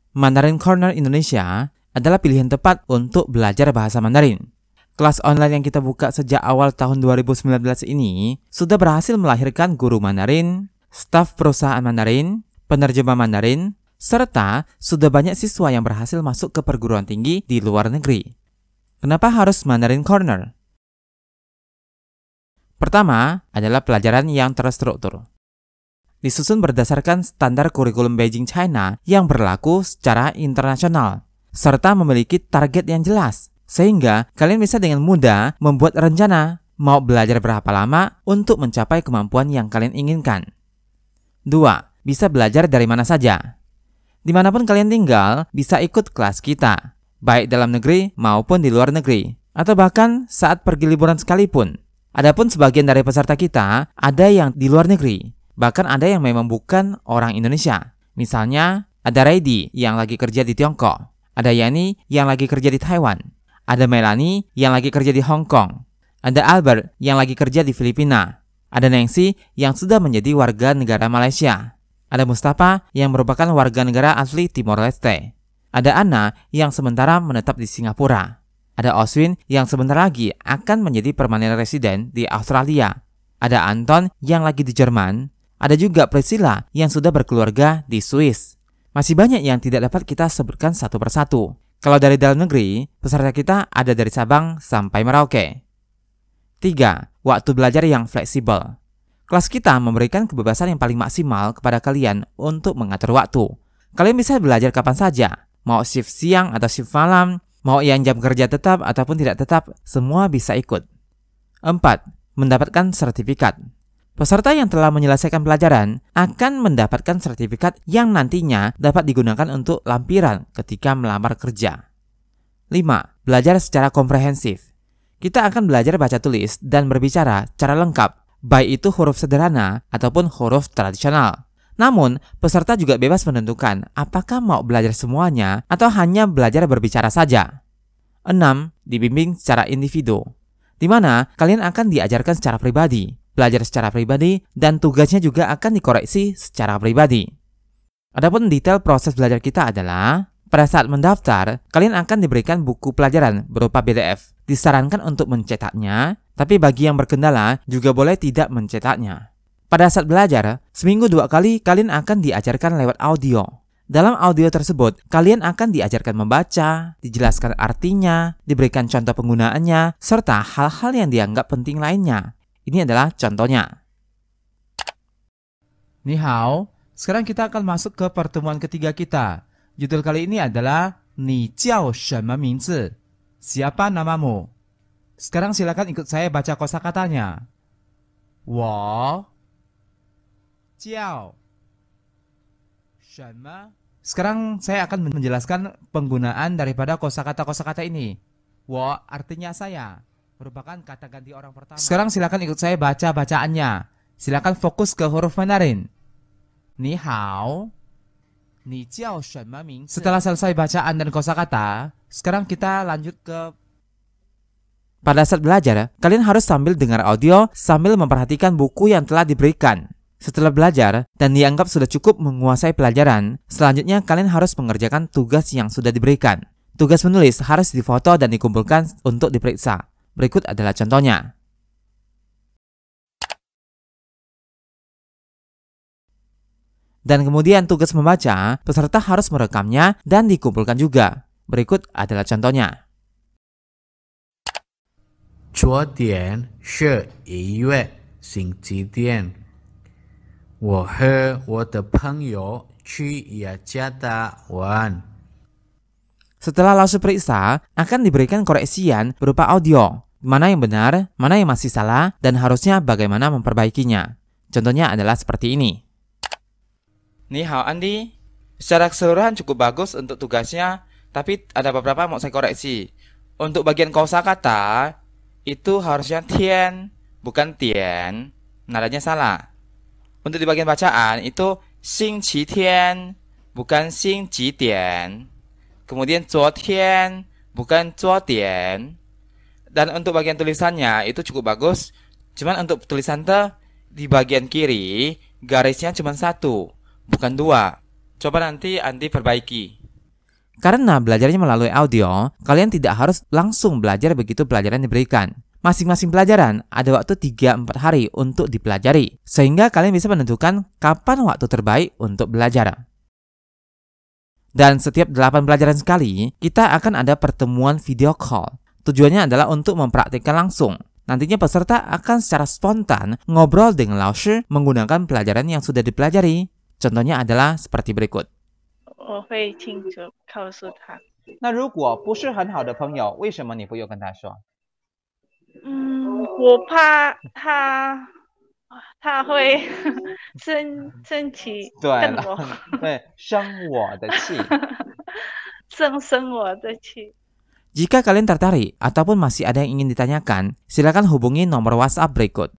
Mandarin Corner Indonesia adalah pilihan tepat untuk belajar bahasa Mandarin. Kelas online yang kita buka sejak awal tahun 2019 ini sudah berhasil melahirkan guru Mandarin, staf perusahaan Mandarin, penerjemah Mandarin, serta sudah banyak siswa yang berhasil masuk ke perguruan tinggi di luar negeri. Kenapa harus Mandarin Corner? Pertama adalah pelajaran yang terstruktur. Disusun berdasarkan standar kurikulum Beijing China yang berlaku secara internasional, serta memiliki target yang jelas, sehingga kalian bisa dengan mudah membuat rencana mau belajar berapa lama untuk mencapai kemampuan yang kalian inginkan. 2. Bisa belajar dari mana saja. Dimanapun kalian tinggal, bisa ikut kelas kita, baik dalam negeri maupun di luar negeri, atau bahkan saat pergi liburan sekalipun. Adapun sebagian dari peserta kita ada yang di luar negeri, bahkan ada yang memang bukan orang Indonesia. Misalnya, ada Reidi yang lagi kerja di Tiongkok, ada Yani yang lagi kerja di Taiwan, ada Melanie yang lagi kerja di Hong Kong, ada Albert yang lagi kerja di Filipina, ada Nancy yang sudah menjadi warga negara Malaysia, ada Mustafa yang merupakan warga negara asli Timor Leste, ada Anna yang sementara menetap di Singapura, ada Oswin yang sebentar lagi akan menjadi permanent resident di Australia, ada Anton yang lagi di Jerman, ada juga Priscilla yang sudah berkeluarga di Swiss. Masih banyak yang tidak dapat kita sebutkan satu persatu. Kalau dari dalam negeri, peserta kita ada dari Sabang sampai Merauke. 3. Waktu belajar yang fleksibel. Kelas kita memberikan kebebasan yang paling maksimal kepada kalian untuk mengatur waktu. Kalian bisa belajar kapan saja, mau shift siang atau shift malam, mau yang jam kerja tetap ataupun tidak tetap, semua bisa ikut. 4. Mendapatkan sertifikat. Peserta yang telah menyelesaikan pelajaran akan mendapatkan sertifikat yang nantinya dapat digunakan untuk lampiran ketika melamar kerja. 5. Belajar secara komprehensif. Kita akan belajar baca tulis dan berbicara secara lengkap, baik itu huruf sederhana ataupun huruf tradisional. Namun, peserta juga bebas menentukan apakah mau belajar semuanya atau hanya belajar berbicara saja. 6. Dibimbing secara individu, di mana kalian akan diajarkan secara pribadi, belajar secara pribadi, dan tugasnya juga akan dikoreksi secara pribadi. Adapun detail proses belajar kita adalah, pada saat mendaftar, kalian akan diberikan buku pelajaran berupa PDF. Disarankan untuk mencetaknya, tapi bagi yang berkendala juga boleh tidak mencetaknya. Pada saat belajar, seminggu 2 kali kalian akan diajarkan lewat audio. Dalam audio tersebut, kalian akan diajarkan membaca, dijelaskan artinya, diberikan contoh penggunaannya, serta hal-hal yang dianggap penting lainnya. Ini adalah contohnya. Ni hao, sekarang kita akan masuk ke pertemuan ketiga kita. Judul kali ini adalah Ni jiao shenme mingzi? Siapa namamu? Sekarang silakan ikut saya baca kosakatanya. Wo jiao shenme. Sekarang saya akan menjelaskan penggunaan daripada kosakata-kosakata ini. Wo artinya saya, merupakan kata ganti orang pertama. Sekarang silakan ikut saya baca bacaannya. Silakan fokus ke huruf Mandarin. Ni hao, ni jiao shenme mingzi? Setelah selesai bacaan dan kosakata, sekarang kita lanjut ke. Pada saat belajar, kalian harus sambil dengar audio sambil memperhatikan buku yang telah diberikan. Setelah belajar dan dianggap sudah cukup menguasai pelajaran, selanjutnya kalian harus mengerjakan tugas yang sudah diberikan. Tugas menulis harus difoto dan dikumpulkan untuk diperiksa. Berikut adalah contohnya. Dan kemudian tugas membaca, peserta harus merekamnya dan dikumpulkan juga. Berikut adalah contohnya. 昨天是1月星期天，我和我的朋友去雅加达玩。 Setelah langsung periksa, akan diberikan koreksian berupa audio. Mana yang benar, mana yang masih salah, dan harusnya bagaimana memperbaikinya. Contohnya adalah seperti ini. Ni hao Andi, secara keseluruhan cukup bagus untuk tugasnya, tapi ada beberapa mau saya koreksi. Untuk bagian kosakata, itu harusnya tian, bukan tian, nadanya salah. Untuk di bagian bacaan, itu xing qi tian, bukan xing ji dian. Kemudian zuo tian, bukan zuo dian. Dan untuk bagian tulisannya itu cukup bagus. Cuman untuk tulisan te di bagian kiri garisnya cuma 1, bukan 2. Coba nanti Andi perbaiki. Karena belajarnya melalui audio, kalian tidak harus langsung belajar begitu pelajaran diberikan. Masing-masing pelajaran ada waktu 3-4 hari untuk dipelajari, sehingga kalian bisa menentukan kapan waktu terbaik untuk belajar. Dan setiap 8 pelajaran sekali, kita akan ada pertemuan video call. Tujuannya adalah untuk mempraktikkan langsung. Nantinya peserta akan secara spontan ngobrol dengan Lao-shi menggunakan pelajaran yang sudah dipelajari. Contohnya adalah seperti berikut. 我会清楚告诉他。那如果不是很好的朋友，为什么你不又跟他说？我怕他会生气，对跟我对，生我的气。生我的气。 Jika kalian tertarik ataupun masih ada yang ingin ditanyakan, silakan hubungi nomor WhatsApp berikut.